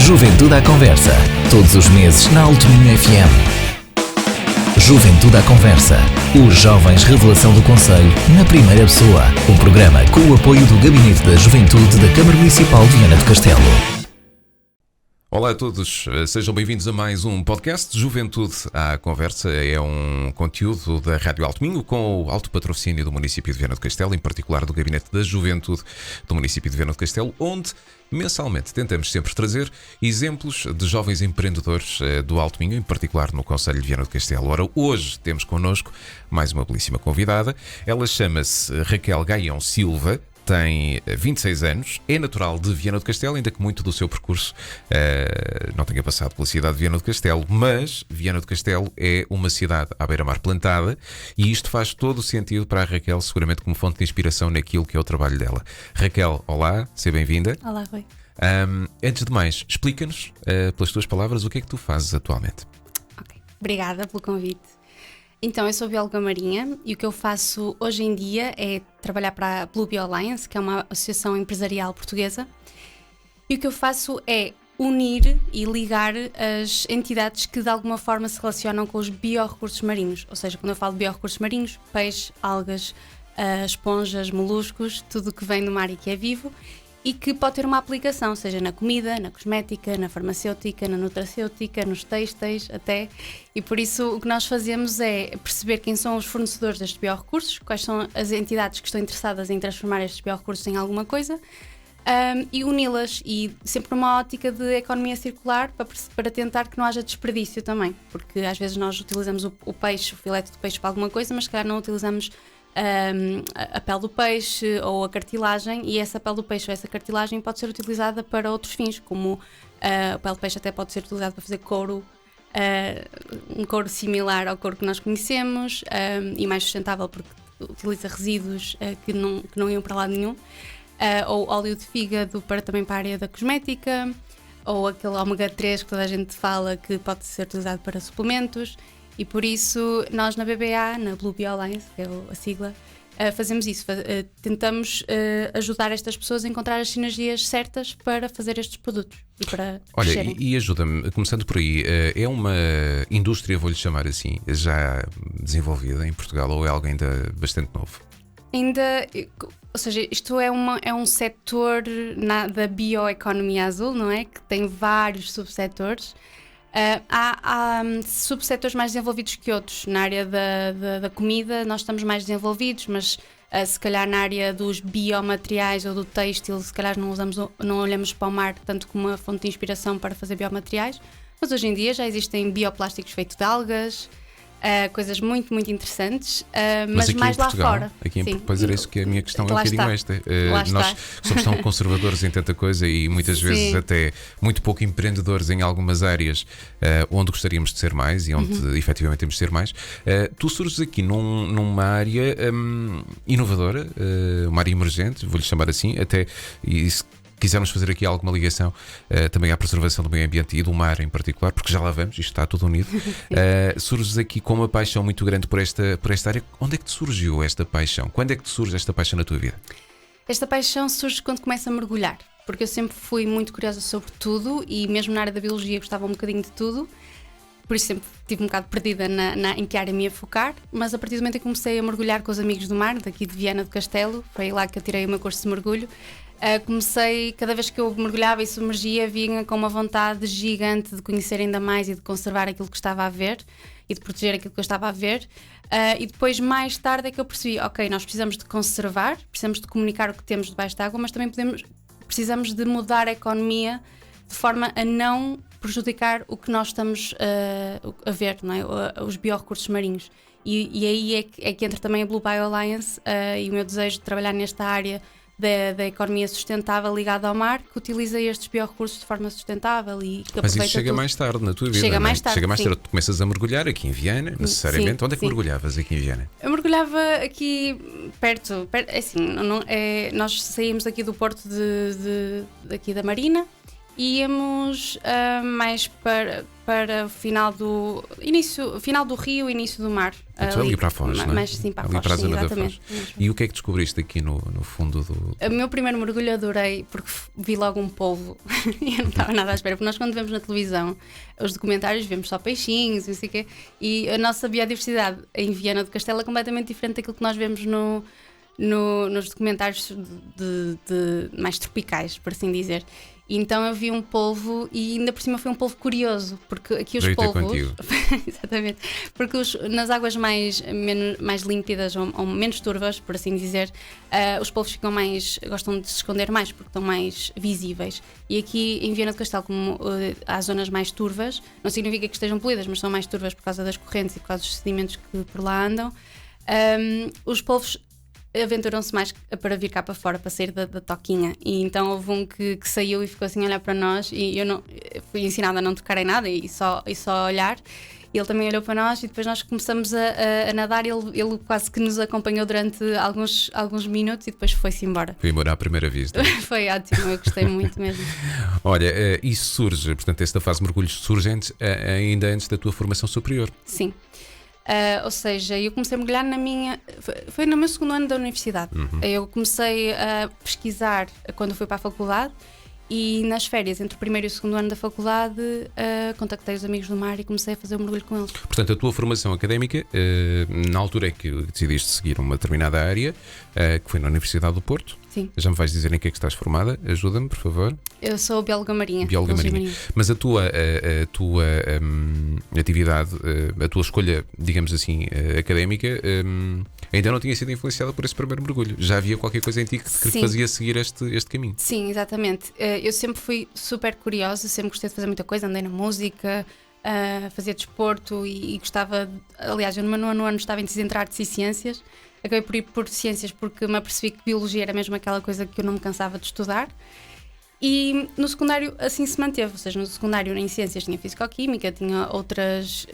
Juventude à Conversa, todos os meses na Alto Minho FM. Juventude à Conversa, os jovens revelação do Conselho na primeira pessoa. Um programa com o apoio do Gabinete da Juventude da Câmara Municipal de Viana do Castelo. Olá a todos, sejam bem-vindos a mais um podcast Juventude à Conversa. É um conteúdo da Rádio Alto Minho com o alto patrocínio do município de Viana do Castelo, em particular do Gabinete da Juventude do município de Viana do Castelo, onde mensalmente tentamos sempre trazer exemplos de jovens empreendedores do Alto Minho, em particular no Conselho de Viana do Castelo. Ora, hoje temos connosco mais uma belíssima convidada. Ela chama-se Raquel Gaião Silva. Tem 26 anos, é natural de Viana do Castelo, ainda que muito do seu percurso não tenha passado pela cidade de Viana do Castelo, mas Viana do Castelo é uma cidade à beira-mar plantada e isto faz todo o sentido para a Raquel, seguramente como fonte de inspiração naquilo que é o trabalho dela. Raquel, olá, seja bem-vinda. Olá, Rui. Antes de mais, explica-nos, pelas tuas palavras, o que é que tu fazes atualmente? Ok, obrigada pelo convite. Então, eu sou bióloga marinha e o que eu faço hoje em dia é trabalhar para a Blue Bio Alliance, que é uma associação empresarial portuguesa. E o que eu faço é unir e ligar as entidades que de alguma forma se relacionam com os biorrecursos marinhos. Ou seja, quando eu falo de biorrecursos marinhos, peixe, algas, esponjas, moluscos, tudo que vem do mar e que é vivo e que pode ter uma aplicação, seja na comida, na cosmética, na farmacêutica, na nutracêutica, nos têxteis até. E por isso o que nós fazemos é perceber quem são os fornecedores destes biorrecursos, quais são as entidades que estão interessadas em transformar estes biorrecursos em alguma coisa e uni-las, e sempre numa ótica de economia circular para tentar que não haja desperdício também, porque às vezes nós utilizamos o peixe, o filete de peixe para alguma coisa, mas se calhar não utilizamos a pele do peixe ou a cartilagem, e essa pele do peixe ou essa cartilagem pode ser utilizada para outros fins, como a pele do peixe até pode ser utilizada para fazer couro, um couro similar ao couro que nós conhecemos, e mais sustentável porque utiliza resíduos que não iam para lado nenhum, ou óleo de fígado também para a área da cosmética, ou aquele ômega 3 que toda a gente fala que pode ser utilizado para suplementos. E por isso nós na BBA, na Blue Bio Alliance, que é a sigla, fazemos isso, tentamos ajudar estas pessoas a encontrar as sinergias certas para fazer estes produtos e para crescerem. Olha, e ajuda-me, começando por aí, é uma indústria, vou-lhe chamar assim, já desenvolvida em Portugal ou é algo ainda bastante novo? Ou seja, isto é um setor da bioeconomia azul, não é? Que tem vários subsetores. Há subsetores mais desenvolvidos que outros. Na área da comida nós estamos mais desenvolvidos, mas se calhar na área dos biomateriais ou do têxtil, se calhar não olhamos para o mar tanto como uma fonte de inspiração para fazer biomateriais, mas hoje em dia já existem bioplásticos feitos de algas, coisas muito, muito interessantes, mas mais lá Portugal, fora. Pois era isso que a minha questão é um bocadinho esta. Nós está. somos tão conservadores em tanta coisa e muitas vezes até muito pouco empreendedores em algumas áreas onde gostaríamos de ser mais e onde efetivamente temos de ser mais. Tu surges aqui numa área inovadora, uma área emergente, vou-lhe chamar assim, até isso. Quisermos fazer aqui alguma ligação também à preservação do meio ambiente e do mar em particular, porque já lá vamos, isto está tudo unido. Surges aqui com uma paixão muito grande por esta área. Onde é que te surgiu esta paixão? Quando é que te surge esta paixão na tua vida? Esta paixão surge quando começo a mergulhar, porque eu sempre fui muito curiosa sobre tudo e mesmo na área da biologia gostava um bocadinho de tudo. Por isso sempre estive um bocado perdida em que área me ia focar, mas a partir do momento em que comecei a mergulhar com os amigos do mar, daqui de Viana do Castelo, foi lá que eu tirei o meu curso de mergulho, comecei, cada vez que eu mergulhava e submergia, vinha com uma vontade gigante de conhecer ainda mais e de conservar aquilo que estava a ver e de proteger aquilo que eu estava a ver. E depois, mais tarde, é que eu percebi, ok, nós precisamos de conservar, precisamos de comunicar o que temos debaixo de água, mas também precisamos de mudar a economia de forma a não prejudicar o que nós estamos a ver, não é? Os biorrecursos marinhos. E aí é que entra também a Blue Bio Alliance e o meu desejo de trabalhar nesta área da economia sustentável ligada ao mar, que utiliza estes biorrecursos de forma sustentável e que Mas isso chega mais tarde na tua vida, chega não é? mais tarde, chega mais tarde, tu começas a mergulhar aqui em Viana, necessariamente. Onde é que mergulhavas aqui em Viana? Eu mergulhava aqui perto assim, nós saímos aqui do porto daqui da Marina e íamos mais para para o final do rio, início do mar. Ali para a Foz, não é? Mais sim, para a ali Foz, para a sim, zona da exatamente. Foz. E o que é que descobriste aqui no fundo do... O meu primeiro mergulho adorei porque vi logo um polvo e eu não estava nada à espera, porque nós quando vemos na televisão os documentários vemos só peixinhos e não sei o quê, e a nossa biodiversidade em Viana do Castelo é completamente diferente daquilo que nós vemos nos documentários mais tropicais, por assim dizer. Então eu vi um polvo e ainda por cima foi um polvo curioso, porque aqui os polvos exatamente, porque nas águas mais límpidas ou menos turvas, por assim dizer, os polvos gostam de se esconder mais porque estão mais visíveis. E aqui em Viana do Castelo, como há zonas mais turvas, não significa que estejam poluídas, mas são mais turvas por causa das correntes e por causa dos sedimentos que por lá andam, os polvos aventuram-se mais para vir cá para fora, para sair da toquinha. E então houve um que saiu e ficou assim a olhar para nós, e eu fui ensinada a não tocar em nada e só olhar. E ele também olhou para nós e depois nós começamos a nadar e ele quase que nos acompanhou durante alguns minutos e depois foi-se embora. Foi embora à primeira vista. Foi ótimo, eu gostei muito mesmo. Olha, isso surge, portanto, esta fase de mergulhos surge ainda antes da tua formação superior. Sim. Ou seja, eu comecei a mergulhar foi no meu segundo ano da universidade. Eu comecei a pesquisar quando fui para a faculdade e nas férias, entre o primeiro e o segundo ano da faculdade, contactei os amigos do mar e comecei a fazer o mergulho com eles. Portanto, a tua formação académica, na altura é que decidiste seguir uma determinada área, que foi na Universidade do Porto. Sim. Já me vais dizer em que é que estás formada? Ajuda-me, por favor. Eu sou bióloga marinha. Bióloga marinha. Mas a tua atividade, a tua escolha, digamos assim, académica, ainda não tinha sido influenciada por esse primeiro mergulho. Já havia qualquer coisa em ti que fazia seguir este caminho. Sim, exatamente. Eu sempre fui super curiosa, sempre gostei de fazer muita coisa, andei na música, fazia desporto e gostava. Aliás, eu no meu nono ano estava entre artes e ciências. Acabei por ir por ciências porque me apercebi que biologia era mesmo aquela coisa que eu não me cansava de estudar. E no secundário assim se manteve, ou seja, no secundário em ciências tinha fisicoquímica, tinha outras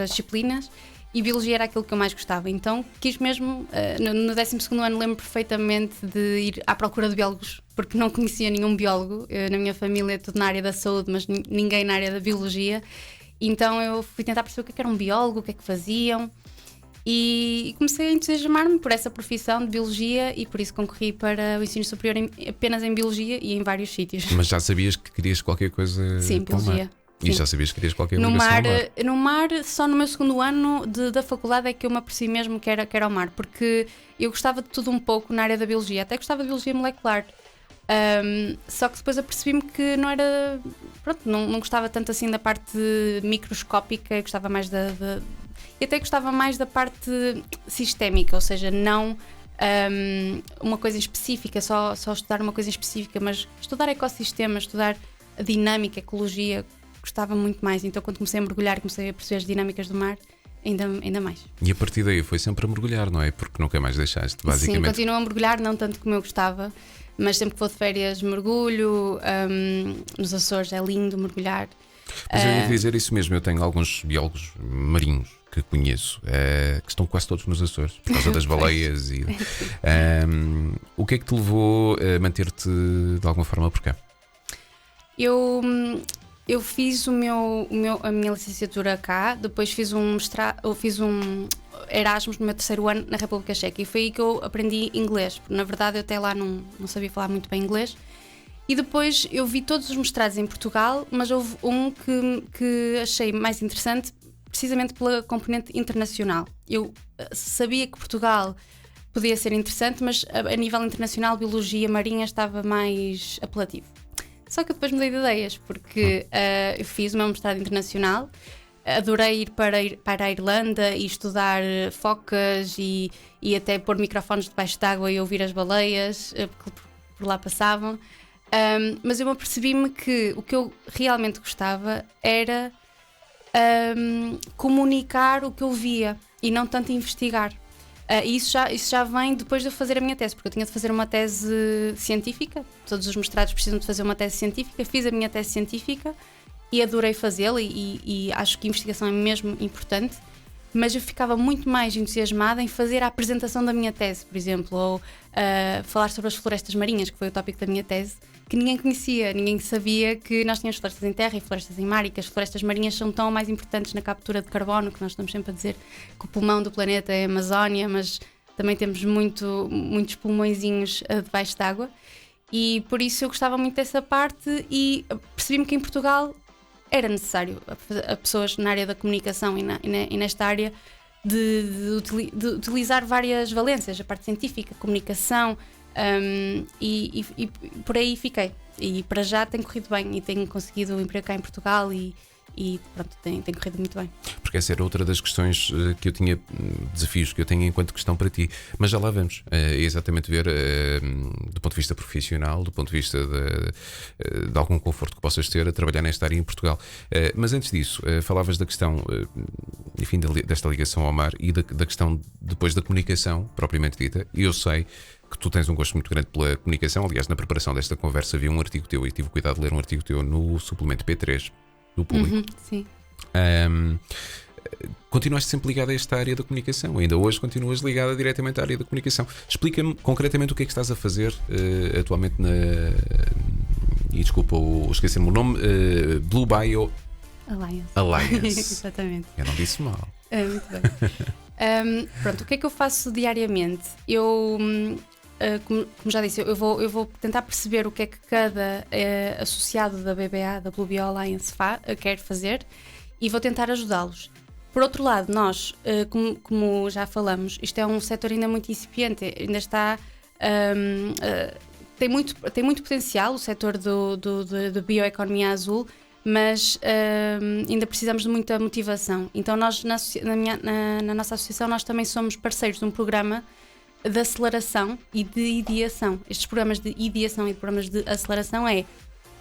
disciplinas e biologia era aquilo que eu mais gostava. Então quis mesmo, no 12º ano lembro perfeitamente de ir à procura de biólogos, porque não conhecia nenhum biólogo. Na minha família é tudo na área da saúde, mas ninguém na área da biologia. Então eu fui tentar perceber o que era um biólogo, o que é que faziam. E comecei a entusiasmar-me por essa profissão de biologia e por isso concorri para o ensino superior apenas em biologia e em vários sítios. Mas já sabias que querias qualquer coisa? Sim, biologia. E já sabias que querias qualquer coisa no mar, só no meu segundo ano da faculdade é que eu me apercebi mesmo que era o mar, porque eu gostava de tudo um pouco na área da biologia, até gostava de biologia molecular. Só que depois apercebi-me que não era. Pronto, não gostava tanto assim da parte microscópica, gostava mais e até gostava mais da parte sistémica, ou seja, não uma coisa específica, só estudar uma coisa específica, mas estudar ecossistemas, estudar a dinâmica, a ecologia, gostava muito mais. Então quando comecei a mergulhar, comecei a perceber as dinâmicas do mar, ainda mais. E a partir daí foi sempre a mergulhar, não é? Porque nunca mais deixaste, basicamente. Sim, continuo a mergulhar, não tanto como eu gostava, mas sempre que vou de férias mergulho, nos Açores é lindo mergulhar. Mas eu ia dizer isso mesmo, eu tenho alguns biólogos marinhos que conheço, que estão quase todos nos Açores, por causa das baleias. O que é que te levou a manter-te de alguma forma por cá? Eu fiz a minha licenciatura cá, depois fiz um Erasmus no meu terceiro ano na República Checa e foi aí que eu aprendi inglês, porque na verdade eu até lá não sabia falar muito bem inglês. E depois eu vi todos os mestrados em Portugal, mas houve um que achei mais interessante precisamente pela componente internacional. Eu sabia que Portugal podia ser interessante, mas a nível internacional biologia marinha estava mais apelativo. Só que eu depois mudei de ideias, porque eu fiz o meu mestrado internacional, adorei ir para a Irlanda e estudar focas e até pôr microfones debaixo d'água e ouvir as baleias que por lá passavam. Mas eu apercebi-me que o que eu realmente gostava era comunicar o que eu via e não tanto investigar. E isso já vem depois de eu fazer a minha tese, porque eu tinha de fazer uma tese científica, todos os mestrados precisam de fazer uma tese científica, fiz a minha tese científica e adorei fazê-la e acho que a investigação é mesmo importante, mas eu ficava muito mais entusiasmada em fazer a apresentação da minha tese, por exemplo, ou falar sobre as florestas marinhas, que foi o tópico da minha tese. que ninguém conhecia, ninguém sabia que nós tínhamos florestas em terra e florestas em mar, e que as florestas marinhas são tão mais importantes na captura de carbono, que nós estamos sempre a dizer que o pulmão do planeta é a Amazónia, mas também temos muitos pulmõezinhos debaixo d'água, e por isso eu gostava muito dessa parte e percebi-me que em Portugal era necessário a pessoas na área da comunicação e nesta área de utilizar várias valências, a parte científica, a comunicação, e por aí fiquei. E para já tem corrido bem e tenho conseguido um emprego cá em Portugal e pronto, tem corrido muito bem. Porque essa era outra das questões que eu tinha, desafios que eu tenho enquanto questão para ti. Mas já lá vamos. É exatamente ver do ponto de vista profissional, do ponto de vista de algum conforto que possas ter a trabalhar nesta área em Portugal. Mas antes disso, falavas da questão, enfim, desta ligação ao mar e da questão depois da comunicação propriamente dita. E eu sei que tu tens um gosto muito grande pela comunicação. Aliás, na preparação desta conversa havia um artigo teu e tive o cuidado de ler um artigo teu no suplemento P3 do Público. Sim. Continuaste sempre ligada a esta área da comunicação, ainda hoje continuas ligada diretamente à área da comunicação. Explica-me concretamente o que é que estás a fazer atualmente e desculpa, esqueci-me o nome, Blue Bio Alliance. Exatamente. Eu não disse mal. Muito bem. Pronto, o que é que eu faço diariamente? Eu, como já disse, eu vou tentar perceber o que é que cada associado da BBA, da Blue Bio Alliance, quer fazer, e vou tentar ajudá-los. Por outro lado, nós, como já falamos, isto é um setor ainda muito incipiente, ainda está... tem muito potencial o setor da bioeconomia azul, mas ainda precisamos de muita motivação. Então nós, na nossa associação, nós também somos parceiros de um programa de aceleração e de ideação. Estes programas de ideação e programas de aceleração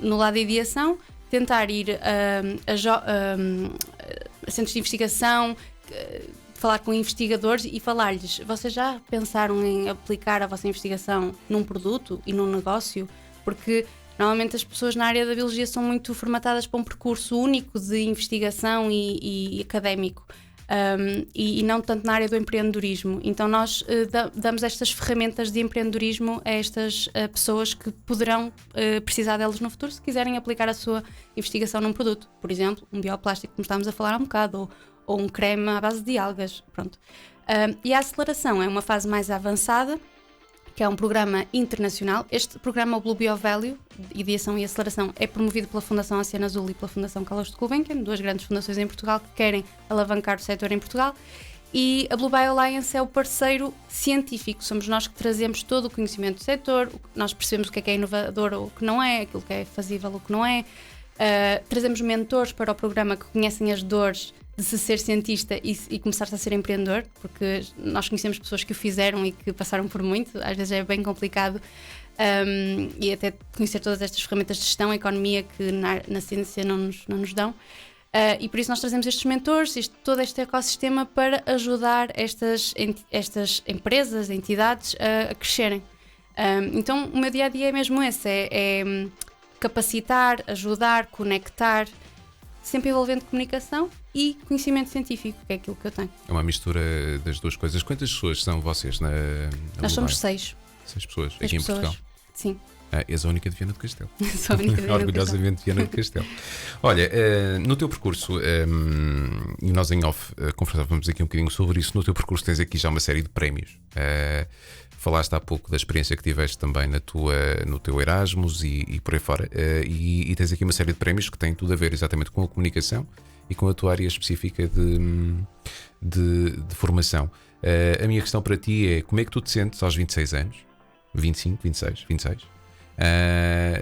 no lado da ideação, tentar ir a centros de investigação, falar com investigadores e falar-lhes: vocês já pensaram em aplicar a vossa investigação num produto e num negócio? Porque normalmente as pessoas na área da biologia são muito formatadas para um percurso único de investigação e académico, e não tanto na área do empreendedorismo. Então nós damos estas ferramentas de empreendedorismo a estas pessoas que poderão precisar delas no futuro se quiserem aplicar a sua investigação num produto. Por exemplo, um bioplástico, como estávamos a falar há um bocado, ou um creme à base de algas. Pronto. E a aceleração é uma fase mais avançada, que é um programa internacional. Este programa, o Blue Bio Value, de ideação e aceleração, é promovido pela Fundação Oceano Azul e pela Fundação Carlos de Gulbenkian, duas grandes fundações em Portugal que querem alavancar o setor em Portugal. E a Blue Bio Alliance é o parceiro científico, somos nós que trazemos todo o conhecimento do setor, nós percebemos o que é inovador ou o que não é, aquilo que é fazível ou o que não é. Trazemos mentores para o programa que conhecem as dores de se ser cientista e começar-se a ser empreendedor, porque nós conhecemos pessoas que o fizeram e que passaram por muito, às vezes é bem complicado, e até conhecer todas estas ferramentas de gestão, economia, que na ciência não nos dão, e por isso nós trazemos estes mentores, todo este ecossistema para ajudar estas empresas, entidades a crescerem. Então o meu dia-a-dia é mesmo esse, é capacitar, ajudar, conectar, sempre envolvendo comunicação e conhecimento científico, que é aquilo que eu tenho. É uma mistura das duas coisas. Quantas pessoas são vocês na Nós somos 6. 6 pessoas, 6 aqui pessoas. em Portugal? Sim. És a única de Viana do Castelo. Sou a única de Viana do Orgulhosamente Viana do Castelo. Olha, no teu percurso, e nós em off conversávamos aqui um bocadinho sobre isso, no teu percurso tens aqui já uma série de prémios. Falaste há pouco da experiência que tiveste também no teu Erasmus e por aí fora, e tens aqui uma série de prémios que têm tudo a ver exatamente com a comunicação e com a tua área específica de formação. A minha questão para ti é: como é que tu te sentes aos 26 anos, 25, 26, 26,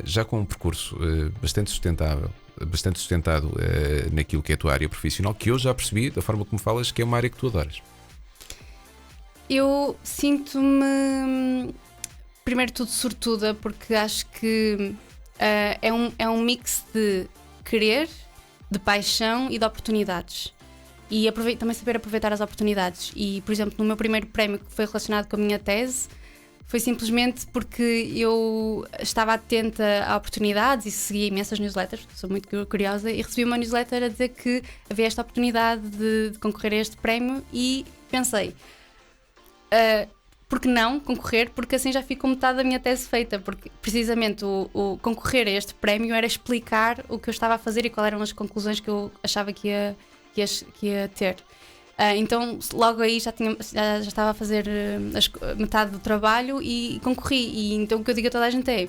já com um percurso bastante sustentado naquilo que é a tua área profissional, que eu já percebi, da forma como falas, que é uma área que tu adoras? Eu sinto-me, primeiro de tudo, sortuda, porque acho que é um mix de querer, de paixão e de oportunidades. E também saber aproveitar as oportunidades. E, por exemplo, no meu primeiro prémio, que foi relacionado com a minha tese, foi simplesmente porque eu estava atenta a oportunidades e seguia imensas newsletters, sou muito curiosa, e recebi uma newsletter a dizer que havia esta oportunidade de concorrer a este prémio e pensei... porque não concorrer? Porque assim já fico metade da minha tese feita, porque precisamente o concorrer a este prémio era explicar o que eu estava a fazer e quais eram as conclusões que eu achava que ia ter. Então logo aí já estava a fazer metade do trabalho e concorri. E então o que eu digo a toda a gente é: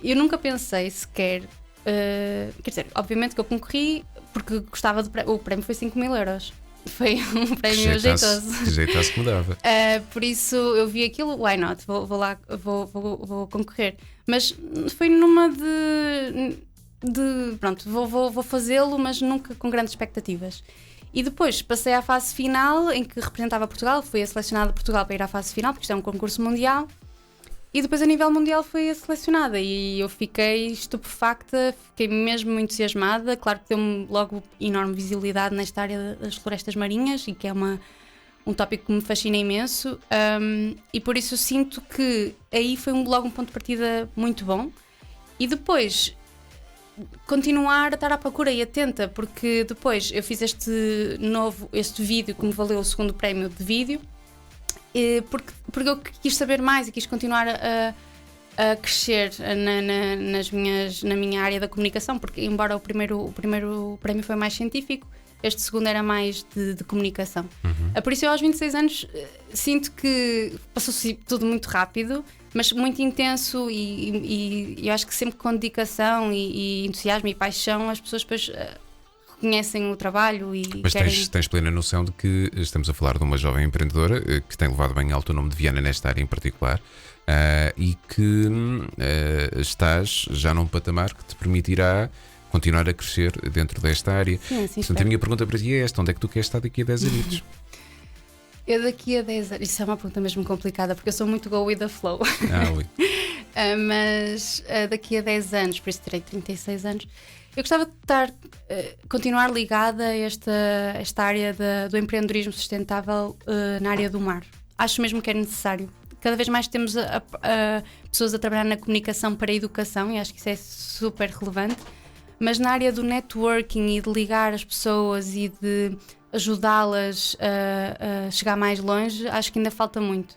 eu nunca pensei sequer, quer dizer, obviamente que eu concorri porque gostava o prémio foi 5.000 euros. Foi um prémio jeitoso. Que jeitasse que me dava. Por isso eu vi aquilo, why not? Vou lá, vou concorrer. Mas foi numa de pronto, vou fazê-lo, mas nunca com grandes expectativas. E depois passei à fase final, em que representava Portugal, fui selecionada Portugal para ir à fase final, porque isto é um concurso mundial. E depois a nível mundial fui selecionada e eu fiquei estupefacta, fiquei mesmo muito entusiasmada. Claro que deu-me logo enorme visibilidade nesta área das florestas marinhas e que é um tópico que me fascina imenso, e por isso eu sinto que aí foi logo um ponto de partida muito bom. E depois continuar a estar à procura e atenta, porque depois eu fiz este vídeo que me valeu o segundo prémio de vídeo. Porque eu quis saber mais e quis continuar a crescer na minha área da comunicação, porque embora o primeiro prémio foi mais científico, este segundo era mais de comunicação. Por isso eu aos 26 anos sinto que passou-se tudo muito rápido, mas muito intenso e eu acho que sempre com dedicação e entusiasmo e paixão as pessoas depois reconhecem o trabalho e mas querem... tens plena noção de que estamos a falar de uma jovem empreendedora que tem levado bem alto o nome de Viana nesta área em particular, e que estás já num patamar que te permitirá continuar a crescer dentro desta área. Sim, portanto, a minha pergunta para ti é esta: onde é que tu queres estar daqui a 10 anos? Eu daqui a 10 anos, isso é uma pergunta mesmo complicada, porque eu sou muito go with the flow. Ui. Mas daqui a 10 anos, por isso terei 36 anos, eu gostava de continuar ligada a esta área do empreendedorismo sustentável na área do mar. Acho mesmo que é necessário. Cada vez mais temos pessoas a trabalhar na comunicação para a educação e acho que isso é super relevante, mas na área do networking e de ligar as pessoas e de ajudá-las a chegar mais longe, acho que ainda falta muito.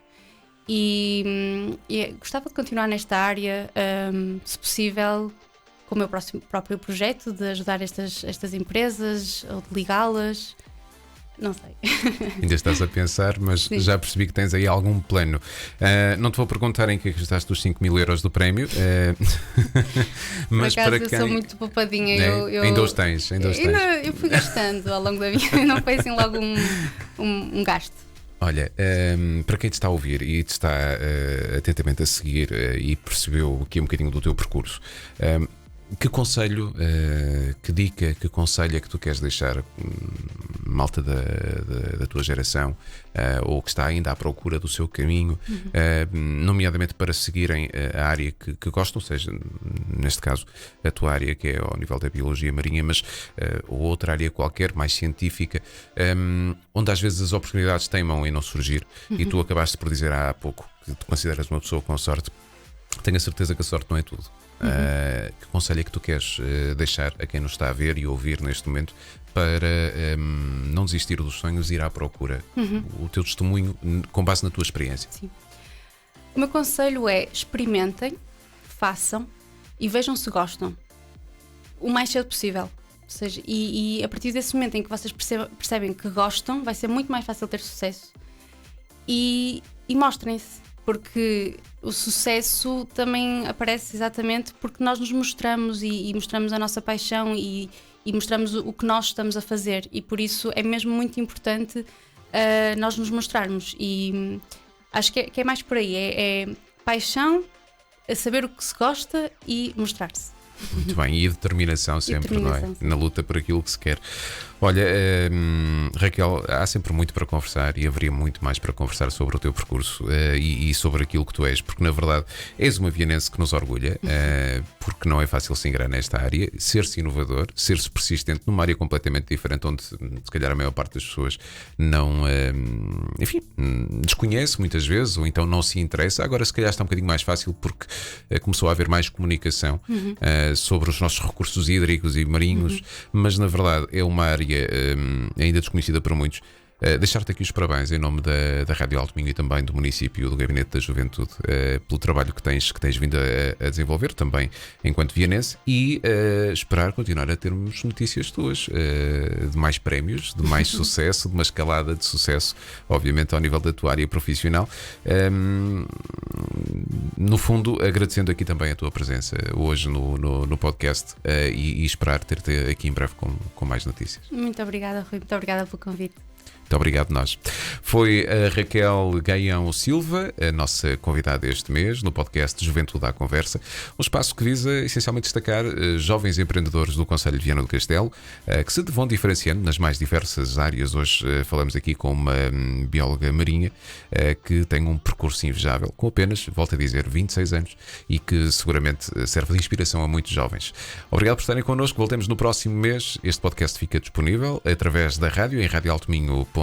E gostava de continuar nesta área, se possível, com o meu próprio projeto de ajudar estas empresas ou de ligá-las. Não sei. Ainda estás a pensar, mas sim, já percebi que tens aí algum plano. Não te vou perguntar em que gastaste os 5.000 euros do prémio, mas por acaso, para quem... eu sou muito poupadinha. Ainda os tens. Eu fui gastando ao longo da vida, não foi assim logo um gasto. Olha, para quem te está a ouvir e te está atentamente a seguir e percebeu aqui um bocadinho do teu percurso, que conselho, que dica, que conselho é que tu queres deixar malta da tua geração, ou que está ainda à procura do seu caminho, nomeadamente para seguirem a área que gostam, seja, neste caso, a tua área que é ao nível da biologia marinha, mas ou outra área qualquer, mais científica, onde às vezes as oportunidades teimam em não surgir, e tu acabaste por dizer há pouco que te consideras uma pessoa com sorte. Tenho a certeza que a sorte não é tudo. Que conselho é que tu queres deixar a quem nos está a ver e ouvir neste momento para não desistir dos sonhos e ir à procura? O teu testemunho com base na tua experiência. Sim. O meu conselho é: experimentem, façam e vejam se gostam o mais cedo possível. Ou seja, e a partir desse momento em que vocês percebem que gostam, vai ser muito mais fácil ter sucesso. E mostrem-se, porque o sucesso também aparece exatamente porque nós nos mostramos e mostramos a nossa paixão e mostramos o que nós estamos a fazer, e por isso é mesmo muito importante nós nos mostrarmos, e acho que é mais por aí, é paixão, saber o que se gosta e mostrar-se. Muito bem, e determinação sempre, não é? Na luta por aquilo que se quer. Olha, Raquel, há sempre muito para conversar e haveria muito mais para conversar sobre o teu percurso e sobre aquilo que tu és, porque na verdade és uma vianense que nos orgulha, porque não é fácil se ingrar nesta área, ser-se inovador, ser-se persistente numa área completamente diferente, onde se calhar a maior parte das pessoas não, enfim, desconhece muitas vezes, ou então não se interessa. Agora se calhar está um bocadinho mais fácil porque começou a haver mais comunicação sobre os nossos recursos hídricos e marinhos, mas na verdade é uma área ainda desconhecida para muitos. Deixar-te aqui os parabéns em nome da Rádio Alto Minho e também do município, do Gabinete da Juventude, pelo trabalho que tens vindo a desenvolver também enquanto vienense e esperar continuar a termos notícias tuas de mais prémios, de mais sucesso, de uma escalada de sucesso, obviamente ao nível da tua área profissional. No fundo, agradecendo aqui também a tua presença hoje no podcast e esperar ter-te aqui em breve com mais notícias. Muito obrigada, Rui. Muito obrigada pelo convite. Muito obrigado, nós. Foi a Raquel Gaião Silva, a nossa convidada este mês, no podcast Juventude à Conversa, um espaço que visa essencialmente destacar jovens empreendedores do Concelho de Viana do Castelo, que se vão diferenciando nas mais diversas áreas. Hoje falamos aqui com uma bióloga marinha que tem um percurso invejável, com apenas, volto a dizer, 26 anos, e que seguramente serve de inspiração a muitos jovens. Obrigado por estarem connosco. Voltemos no próximo mês. Este podcast fica disponível através da rádio, em radioaltominho.pt,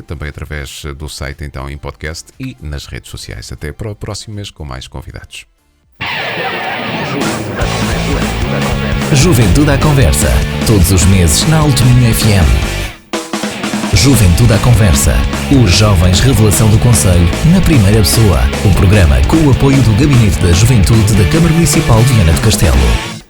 também através do site, então, em podcast e nas redes sociais. Até para o próximo mês com mais convidados. Juventude à Conversa, todos os meses na Alto Minho FM. Juventude à Conversa, os jovens revelação do Conselho na primeira pessoa. Um programa com o apoio do Gabinete da Juventude da Câmara Municipal de Viana do Castelo.